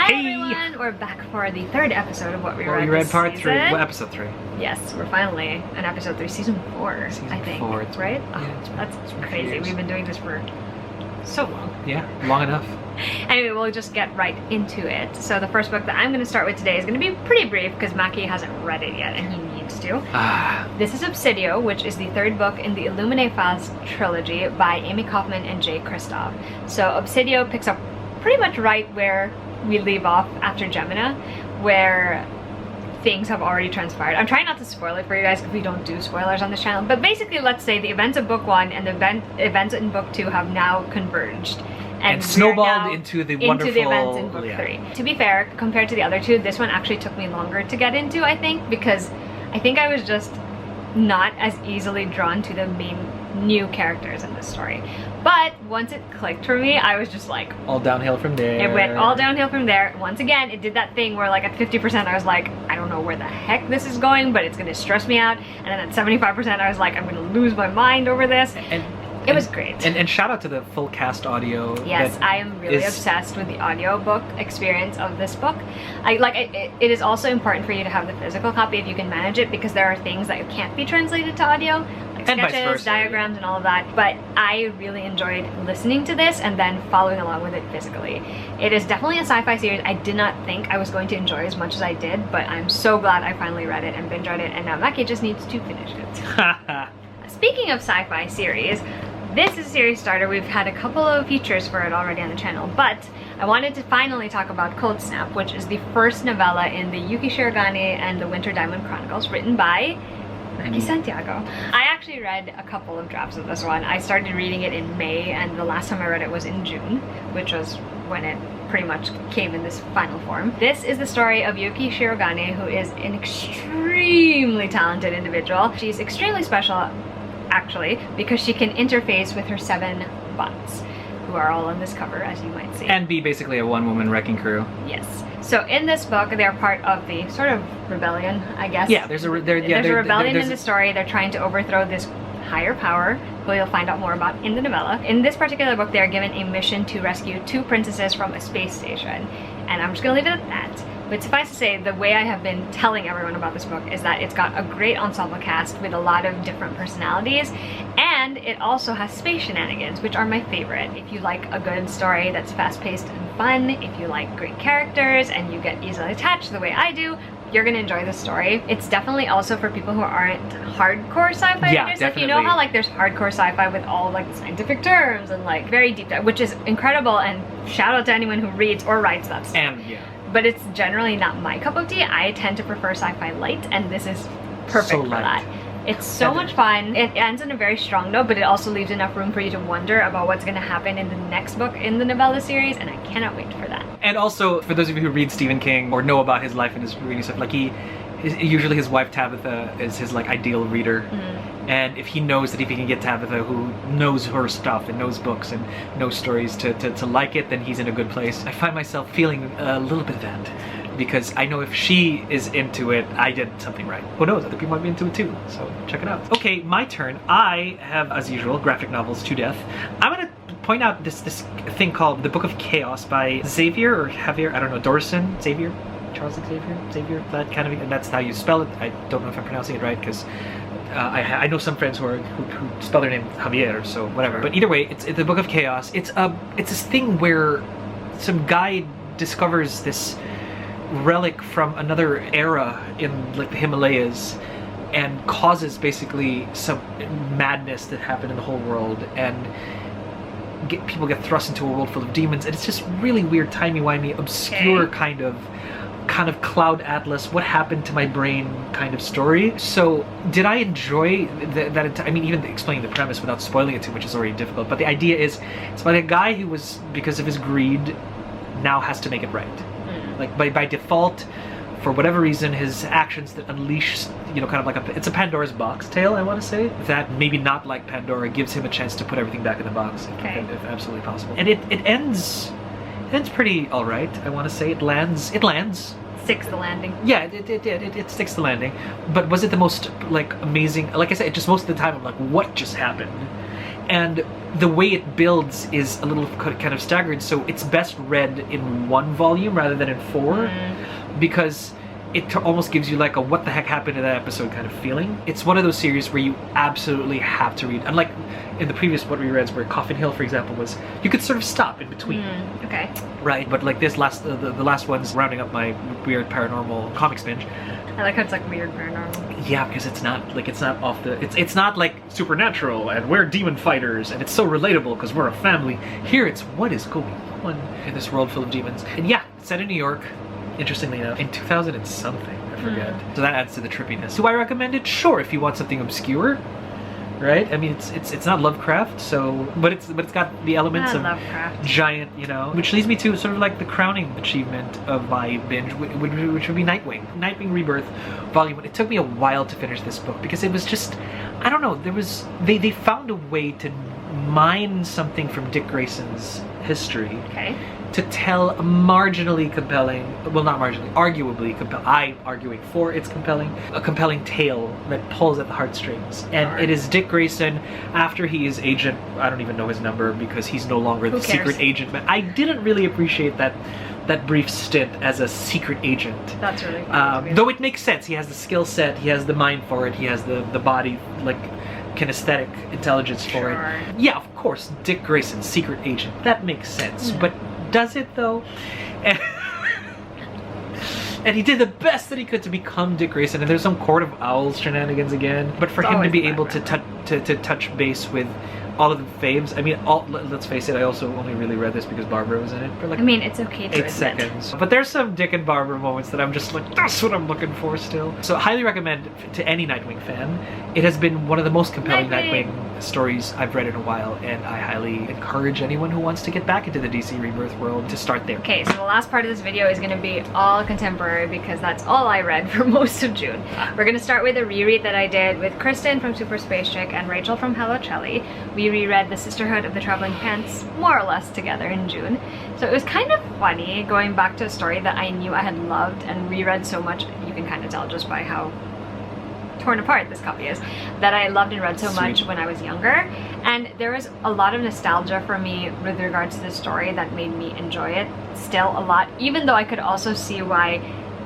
Hi everyone, we're back for the third episode of What We Read. We read part season. 3, well, episode 3. Yes, we're finally in episode 3, season 4, Season I think. 4, right? Yeah, That's crazy. We've been doing this for so long. Yeah, long enough. Anyway, we'll just get right into it. So the first book that I'm going to start with today is going to be pretty brief because Maki hasn't read it yet and he needs to. This is Obsidio, which is the third book in the Illuminae Files trilogy by Amy Kaufman and Jay Kristoff. So Obsidio picks up pretty much right where we leave off after Gemina, where things have already transpired. I'm trying not to spoil it for you guys because we don't do spoilers on this channel, but basically let's say the events of book 1 and the events in book 2 have now converged and snowballed into the wonderful events in book 3. To be fair, compared to the other two, this one actually took me longer to get into, I think, because I think I was just not as easily drawn to the main new characters in this story. But once it clicked for me, I was just like... all downhill from there. It went all downhill from there. Once again, it did that thing where like at 50% I was like, I don't know where the heck this is going, but it's gonna stress me out. And then at 75% I was like, I'm gonna lose my mind over this. It was great. And shout out to the full cast audio. Yes, I am really obsessed with the audiobook experience of this book. It is also important for you to have the physical copy if you can manage it, because there are things that can't be translated to audio, like and sketches, diagrams, and all of that. But I really enjoyed listening to this and then following along with it physically. It is definitely a sci-fi series I did not think I was going to enjoy as much as I did, but I'm so glad I finally read it and binge read it, and now Maki just needs to finish it. Speaking of sci-fi series, this is a series starter. We've had a couple of features for it already on the channel, but I wanted to finally talk about Cold Snap, which is the first novella in the Yuki Shirogane and the Winter Diamond Chronicles, written by Maki Santiago. I actually read a couple of drafts of this one. I started reading it in May, and the last time I read it was in June, which was when it pretty much came in this final form. This is the story of Yuki Shirogane, who is an extremely talented individual. She's extremely special, actually, because she can interface with her 7 bots, who are all on this cover, as you might see. And be basically a one-woman wrecking crew. Yes. So in this book, they're part of the sort of rebellion, I guess. Yeah, there's a rebellion in the story. They're trying to overthrow this higher power, who you'll find out more about in the novella. In this particular book, they're given a mission to rescue 2 princesses from a space station. And I'm just gonna leave it at that. But suffice to say, the way I have been telling everyone about this book is that it's got a great ensemble cast with a lot of different personalities, and it also has space shenanigans, which are my favorite. If you like a good story that's fast-paced and fun, if you like great characters and you get easily attached the way I do, you're gonna enjoy this story. It's definitely also for people who aren't hardcore sci-fi readers. Like, you know how like there's hardcore sci-fi with all like scientific terms and like very deep dive, which is incredible, and shout out to anyone who reads or writes that stuff. And yeah. But it's generally not my cup of tea. I tend to prefer sci-fi light, and this is perfect for that. It's so much fun. It ends in a very strong note, but it also leaves enough room for you to wonder about what's going to happen in the next book in the novella series, and I cannot wait for that. And also, for those of you who read Stephen King or know about his life and his reading stuff, like usually his wife Tabitha is his like ideal reader. And if he knows that if he can get Tabitha, who knows her stuff and knows books and knows stories, to like it, then he's in a good place. I find myself feeling a little bit of that, because I know if she is into it, I did something right. Who knows, other people might be into it too, so check it out. Okay, my turn. I have, as usual, graphic novels to death. I'm gonna point out this thing called The Book of Chaos by Xavier, or Javier, I don't know, Dorson, Xavier? Charles Xavier, that kind of, and that's how you spell it. I don't know if I'm pronouncing it right, because I know some friends who spell their name Javier, so whatever. But either way, it's the Book of Chaos. It's this thing where some guy discovers this relic from another era in like the Himalayas, and causes basically some madness that happened in the whole world, and people get thrust into a world full of demons, and it's just really weird, timey-wimey, obscure kind of Cloud Atlas, what happened to my brain kind of story. So did I enjoy that? I mean, even explaining the premise without spoiling it too much is already difficult, but the idea is it's about a guy who was, because of his greed, now has to make it right. Like by default, for whatever reason, his actions that unleash, you know, kind of like it's a Pandora's box tale, I want to say, that maybe not like Pandora gives him a chance to put everything back in the box, if absolutely possible. And it ends pretty all right, I want to say. It lands. Sticks the landing. Yeah, it sticks the landing. But was it the most like amazing? Like I said, just most of the time I'm like, what just happened? And the way it builds is a little kind of staggered, so it's best read in one volume rather than in four, because it almost gives you like a what the heck happened in that episode kind of feeling. It's one of those series where you absolutely have to read. Unlike in the previous what we read, where Coffin Hill, for example, was you could sort of stop in between. Okay. Right, but like this last, the last one's rounding up my weird paranormal comics binge. I like how it's like weird paranormal. Yeah, because it's not like off the it's not like supernatural and we're demon fighters and it's so relatable because we're a family. Here it's what is going on in this world full of demons. And yeah, it's set in New York, interestingly enough, in 2000 and something, I forget. So that adds to the trippiness. Do I recommend it? Sure, if you want something obscure. Right? I mean, it's not Lovecraft, so but it's got the elements of Lovecraft. Giant, you know, which leads me to sort of like the crowning achievement of my binge, which would be Nightwing. Nightwing Rebirth Volume 1. It took me a while to finish this book because it was just, I don't know, they found a way to mine something from Dick Grayson's history. Okay. To tell a marginally compelling, well not marginally, arguably compelling, I'm arguing for it's compelling, a compelling tale that pulls at the heartstrings. And it is Dick Grayson after he is agent, I don't even know his number because he's no longer the secret agent, but I didn't really appreciate that brief stint as a secret agent. That's really cool. Though it makes sense, he has the skill set, he has the mind for it, he has the body, like, kinesthetic intelligence for it. Yeah, of course, Dick Grayson, secret agent, that makes sense, but does it though? And he did the best that he could to become Dick Grayson, and there's some Court of Owls shenanigans again, but for him to be able to touch base with all of the faves. I mean, let's face it, I also only really read this because Barbara was in it for like, I mean, it's okay to 8 seconds. But there's some Dick and Barbara moments that I'm just like, that's what I'm looking for still. So I highly recommend to any Nightwing fan. It has been one of the most compelling Nightwing stories I've read in a while, and I highly encourage anyone who wants to get back into the DC Rebirth world to start there. Okay, so the last part of this video is going to be all contemporary because that's all I read for most of June. We're going to start with a reread that I did with Kristen from Super Space Chick and Rachel from Hello Chelly. We reread The Sisterhood of the Traveling Pants more or less together in June. So it was kind of funny going back to a story that I knew I had loved and reread so much. You can kind of tell just by how torn apart this copy is, that I loved and read so much when I was younger. And there was a lot of nostalgia for me with regards to the story that made me enjoy it still a lot, even though I could also see why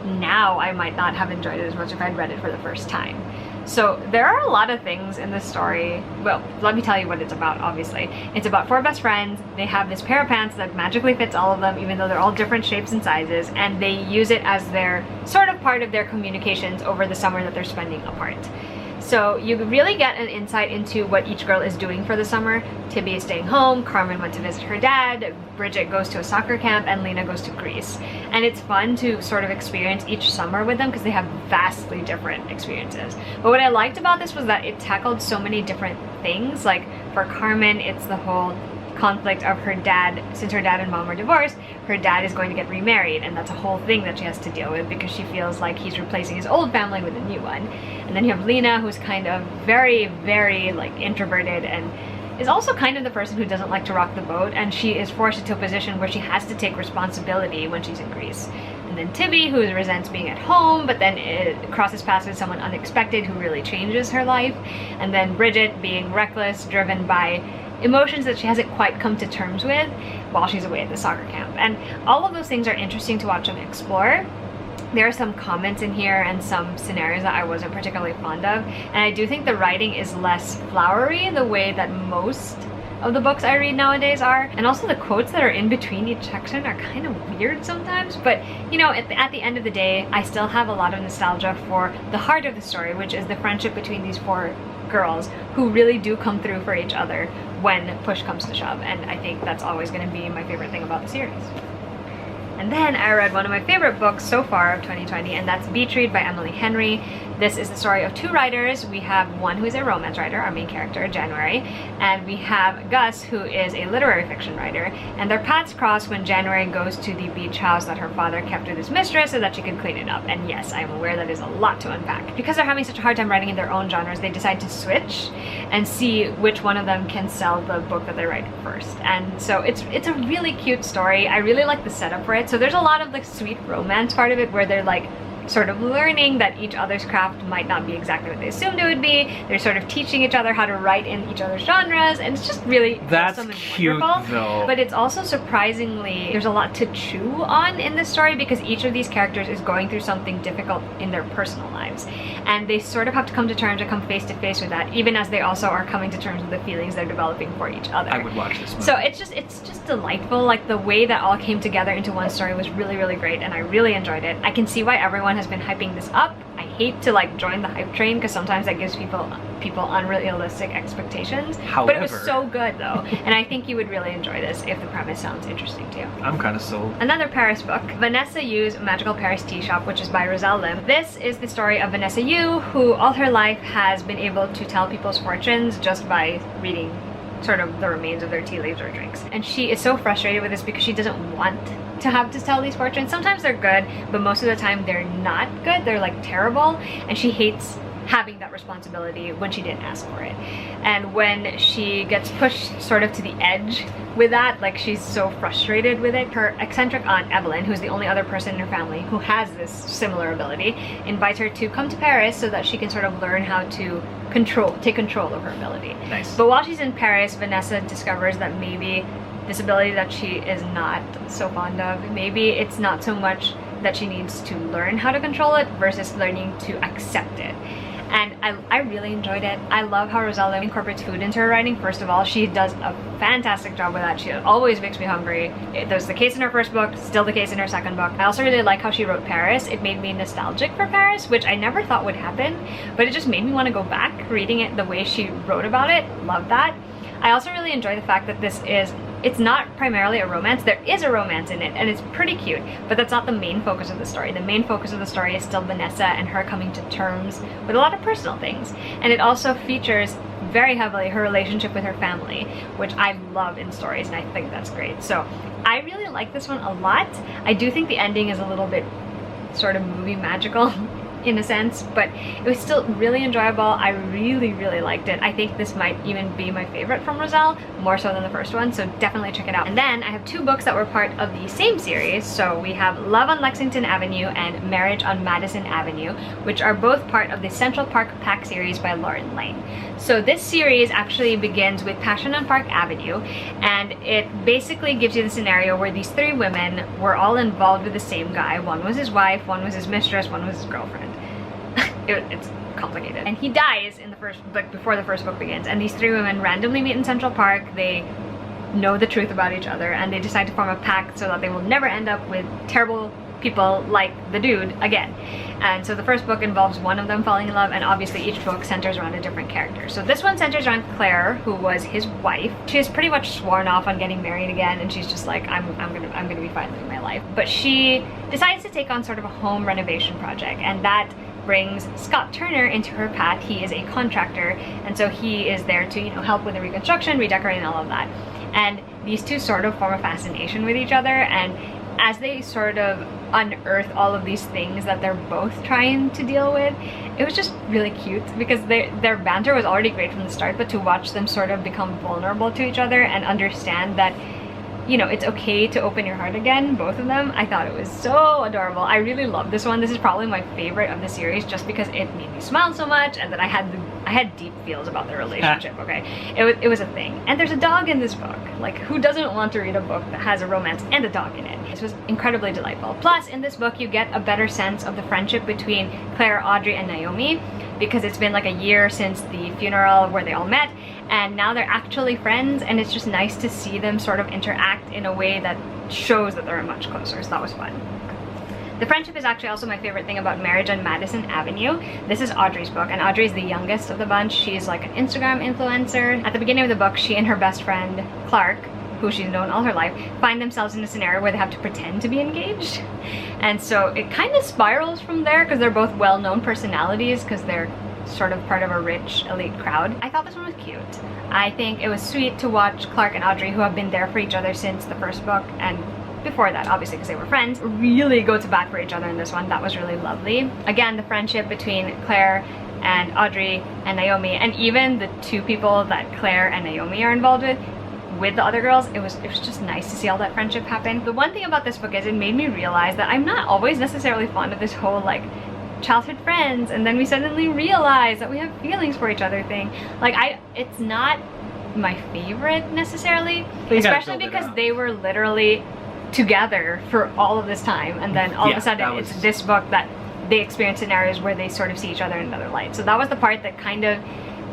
now I might not have enjoyed it as much if I'd read it for the first time. So there are a lot of things in this story. Well, let me tell you what it's about, obviously. It's about 4 best friends. They have this pair of pants that magically fits all of them, even though they're all different shapes and sizes, and they use it as their sort of part of their communications over the summer that they're spending apart. So you really get an insight into what each girl is doing for the summer. Tibby is staying home, Carmen went to visit her dad, Bridget goes to a soccer camp, and Lena goes to Greece. And it's fun to sort of experience each summer with them because they have vastly different experiences. But what I liked about this was that it tackled so many different things. Like for Carmen, it's the whole conflict of her dad. Since her dad and mom are divorced, her dad is going to get remarried, and that's a whole thing that she has to deal with because she feels like he's replacing his old family with a new one. And then you have Lena, who's kind of very, very like introverted and is also kind of the person who doesn't like to rock the boat, and she is forced into a position where she has to take responsibility when she's in Greece. And then Tibby, who resents being at home, but then it crosses paths with someone unexpected who really changes her life. And then Bridget being reckless, driven by emotions that she hasn't quite come to terms with while she's away at the soccer camp. And all of those things are interesting to watch them explore. There are some comments in here and some scenarios that I wasn't particularly fond of, and I do think the writing is less flowery the way that most of the books I read nowadays are, and also the quotes that are in between each section are kind of weird sometimes. But you know, at the end of the day, I still have a lot of nostalgia for the heart of the story, which is the friendship between these 4 girls who really do come through for each other when push comes to shove, and I think that's always going to be my favorite thing about the series. And then I read one of my favorite books so far of 2020, and that's Beach Read by Emily Henry. This is the story of 2 writers. We have one who is a romance writer, our main character, January, and we have Gus, who is a literary fiction writer, and their paths cross when January goes to the beach house that her father kept with his mistress so that she could clean it up. And yes, I'm aware that is a lot to unpack. Because they're having such a hard time writing in their own genres, they decide to switch and see which one of them can sell the book that they write first. And so it's a really cute story. I really like the setup for it. So there's a lot of like sweet romance part of it where they're like sort of learning that each other's craft might not be exactly what they assumed it would be. They're sort of teaching each other how to write in each other's genres, and it's just really That's awesome and cute, wonderful. though. But it's also surprisingly, there's a lot to chew on in this story because each of these characters is going through something difficult in their personal lives. And they sort of have to come to terms or come face to face with that, even as they also are coming to terms with the feelings they're developing for each other. I would watch this movie. So it's just delightful. Like, the way that all came together into one story was really, really great, and I really enjoyed it. I can see why everyone has been hyping this up. I hate to like join the hype train because sometimes that gives people unrealistic expectations. However, but it was so good though, and I think you would really enjoy this if the premise sounds interesting to you. I'm kind of sold. Another Paris book, Vanessa Yu's Magical Paris Teashop, which is by Roselle Lim. This is the story of Vanessa Yu, who all her life has been able to tell people's fortunes just by reading sort of the remains of their tea leaves or drinks. And she is so frustrated with this because she doesn't want to have to tell these fortunes. Sometimes they're good, but most of the time they're not good. They're like terrible, and she hates having that responsibility when she didn't ask for it. And when she gets pushed sort of to the edge with that, like, she's so frustrated with it, her eccentric aunt Evelyn, who's the only other person in her family who has this similar ability, invites her to come to Paris so that she can sort of learn how to take control of her ability. Nice. But while she's in Paris, Vanessa discovers that maybe this ability that she is not so fond of, maybe it's not so much that she needs to learn how to control it versus learning to accept it. And I really enjoyed it. I love how Roselle incorporates food into her writing. First of all, she does a fantastic job with that. She always makes me hungry. It was the case in her first book, still the case in her second book. I also really like how she wrote Paris. It made me nostalgic for Paris, which I never thought would happen, but it just made me want to go back reading it the way she wrote about it. Love that. I also really enjoy the fact that it's not primarily a romance. There is a romance in it, and it's pretty cute, but that's not the main focus of the story. The main focus of the story is still Vanessa and her coming to terms with a lot of personal things. And it also features very heavily her relationship with her family, which I love in stories, and I think that's great. So I really like this one a lot. I do think the ending is a little bit sort of movie magical in a sense, but it was still really enjoyable. I really, really liked it. I think this might even be my favorite from Roselle, more so than the first one, so definitely check it out. And then I have two books that were part of the same series. So we have Love on Lexington Avenue and Marriage on Madison Avenue, which are both part of the Central Park Pack series by Lauren Lane. So this series actually begins with Passion on Park Avenue, and it basically gives you the scenario where these three women were all involved with the same guy. One was his wife, one was his mistress, one was his girlfriend. It's complicated. And he dies in the first, like, before the first book begins, and these three women randomly meet in Central Park. They know the truth about each other, and they decide to form a pact so that they will never end up with terrible people like the dude again. And so the first book involves one of them falling in love, and obviously each book centers around a different character. So this one centers around Claire, who was his wife. She has pretty much sworn off on getting married again, and she's just like, I'm gonna be fine living my life. But she decides to take on sort of a home renovation project, and that brings Scott Turner into her path. He is a contractor, and so he is there to, you know, help with the reconstruction, redecorating, all of that. And these two sort of form a fascination with each other, and as they sort of unearth all of these things that they're both trying to deal with, it was just really cute because their banter was already great from the start, but to watch them sort of become vulnerable to each other and understand that, you know, it's okay to open your heart again, both of them. I thought it was so adorable. I really love this one. This is probably my favorite of the series just because it made me smile so much, and that I had deep feels about their relationship, okay? It was a thing. And there's a dog in this book. Like, who doesn't want to read a book that has a romance and a dog in it? This was incredibly delightful. Plus, in this book, you get a better sense of the friendship between Claire, Audrey, and Naomi, because it's been like a year since the funeral where they all met, and now they're actually friends, and it's just nice to see them sort of interact in a way that shows that they're much closer, so that was fun. The friendship is actually also my favorite thing about Marriage on Madison Avenue. This is Audrey's book, and Audrey's the youngest of the bunch. She's like an Instagram influencer. At the beginning of the book, she and her best friend, Clark, who she's known all her life, find themselves in a scenario where they have to pretend to be engaged. And so it kind of spirals from there because they're both well-known personalities because they're sort of part of a rich elite crowd. I thought this one was cute. I think it was sweet to watch Clark and Audrey, who have been there for each other since the first book and before that, obviously, because they were friends, really go to bat for each other in this one. That was really lovely. Again, the friendship between Claire and Audrey and Naomi, and even the two people that Claire and Naomi are involved with, with the other girls, it was just nice to see all that friendship happen. The one thing about this book is it made me realize that I'm not always necessarily fond of this whole like childhood friends and then we suddenly realize that we have feelings for each other thing. Like it's not my favorite necessarily, especially because they were literally together for all of this time, and then all of a sudden it's this book that they experience scenarios where they sort of see each other in another light. So that was the part that kind of,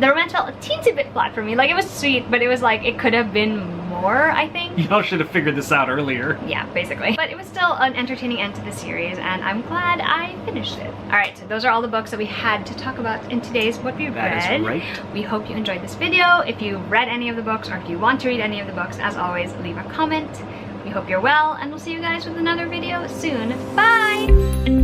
the romance felt a teensy bit flat for me. Like, it was sweet, but it was like, it could have been more, I think. Y'all should have figured this out earlier. Yeah, basically. But it was still an entertaining end to the series, and I'm glad I finished it. Alright, so those are all the books that we had to talk about in today's What We Read. That is right. We hope you enjoyed this video. If you read any of the books, or if you want to read any of the books, as always, leave a comment. We hope you're well, and we'll see you guys with another video soon. Bye!